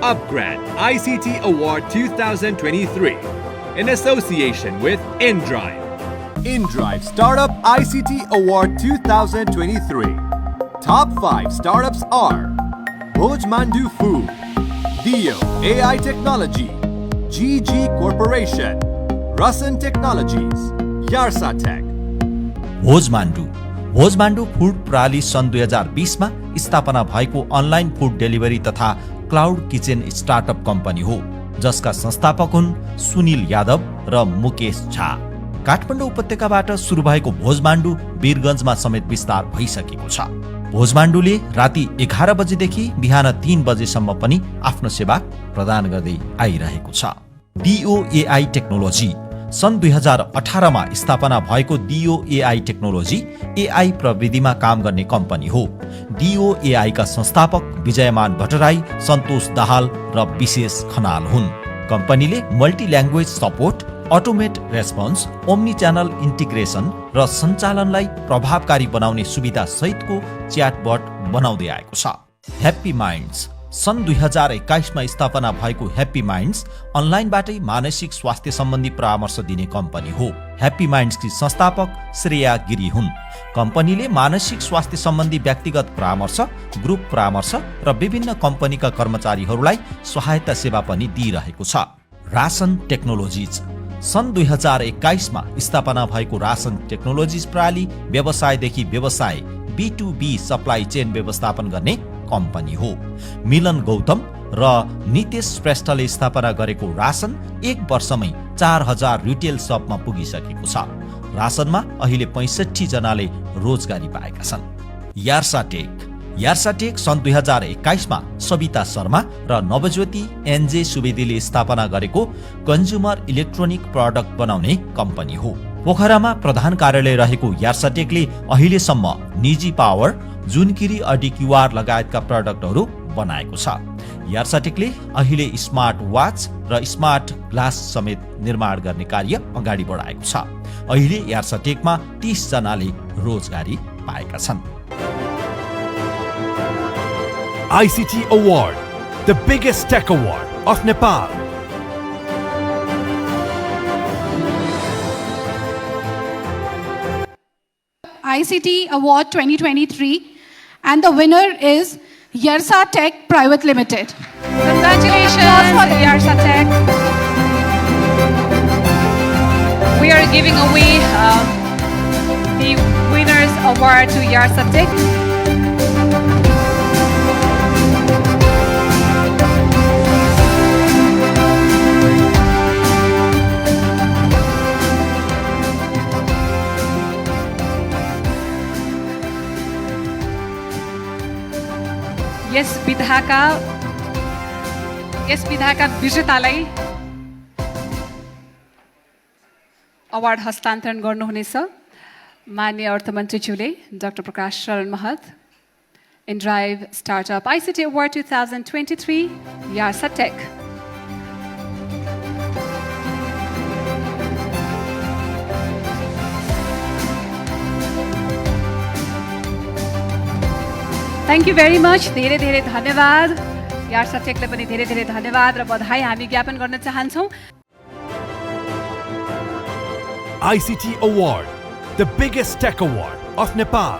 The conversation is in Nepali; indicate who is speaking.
Speaker 1: UpGrad ICT Award 2023 in association with InDrive. InDrive Startup ICT Award 2023. Top 5 startups are Bhojmandu Food, 𝐸𝐭 AI Technology, GG Corporation, Rasan Technologies, Yarsa Tech.
Speaker 2: Bhojmandu food प्रणाली सन् 2020 मा स्थापना भएको अनलाइन फूड डेलिभरी तथा क्लाउड किचन स्टार्टअप कम्पनी हो, जसका संस्थापक हुन् सुनिल यादव र मुकेश झा। काठमाडौँ उपत्यकाबाट सुरु भएको भोजमाण्डु वीरगञ्जमा समेत विस्तार भइसकेको छ। भोजमाण्डुले राति 11 बजेदेखि बिहान 3 बजेसम्म पनि आफ्नो सेवा प्रदान गर्दै आइरहेको छ। 𝐸𝐭 AI टेक्नोलोजी सन् 2018 मा स्थापना भएको 𝐸𝐭 AI टेक्नोलोजी AI प्रविधिमा काम गर्ने कम्पनी हो। 𝐸𝐭 AI का संस्थापक विजयमान भट्टराई, सन्तोष दाहाल र विशेष खनाल हुन्। कम्पनीले multi language support, automate response, Omni channel integration र सञ्चालनलाई प्रभावकारी बनाउने सुविधा सहितको च्याटबट बनाउँदै आएको छ। ह्याप्पी माइन्ड्स सन् 2021 मा स्थापना भएको ह्याप्पी माइन्ड्स अनलाइनबाटै मानसिक स्वास्थ्य सम्बन्धी परामर्श दिने कम्पनी हो। ह्याप्पी माइन्ड्सकी संस्थापक श्रेया गिरी हुन्। कम्पनीले मानसिक स्वास्थ्य सम्बन्धी व्यक्तिगत परामर्श, ग्रुप परामर्श र विभिन्न कम्पनीका कर्मचारीहरूलाई सहायता सेवा पनि दिइरहेको छ। रासन टेक्नोलोजिज सन् 2021 मा स्थापना भएको रासन टेक्नोलोजिज प्रणाली व्यवसायदेखि व्यवसाय B2B सप्लाई चेन व्यवस्थापन गर्ने कम्पनी हो। मिलन गौतम र नितेश श्रेष्ठले स्थापना गरेको रासन 1 वर्षमै 4000 रिटेल शपमा पुगिसकेको छ। रासनमा अहिले 65 जनाले रोजगारी पाएका छन्। यार्सा टेक सन् 2021 मा सविता शर्मा र नवज्योति एनजे सुवेदीले स्थापना गरेको कन्ज्युमर इलेक्ट्रोनिक प्रडक्ट बनाउने कम्पनी हो। पोखरामा प्रधान कार्यालय रहेको यार्सा टेकले अहिलेसम्म निजी पावर, जुनकिरी अडिक्युआर लगायतका प्रडक्टहरू बनाएको छ। यार्सा टेकले अहिले स्मार्ट वाच र स्मार्ट ग्लास समेत निर्माण गर्ने कार्य अगाडि बढाएको छ। अहिले यार्सा टेकमा 30 जनाले रोजगारी पाएका छन्।
Speaker 1: ICT Award, the biggest tech award of Nepal.
Speaker 3: ICT Award 2023, and the winner is Yarsa Tech Pvt Limited.
Speaker 4: Congratulations, Yarsa Tech. We are giving away the winners award to Yarsa Tech. यस विधाका विजेतालाई अवार्ड हस्तान्तरण गर्नुहुनेछ माननीय अर्थमन्त्रीज्यूले डाक्टर प्रकाश शरण महत। InDrive Startup ICT Award 2023 Yarsa Tech. Thank you very much. धेरै धेरै धन्यवाद। यार्सा टेकले पनि धेरै धेरै धन्यवाद र बधाई हामी ज्ञापन गर्न चाहन्छौँ।
Speaker 1: ICT Award, the biggest tech award of Nepal.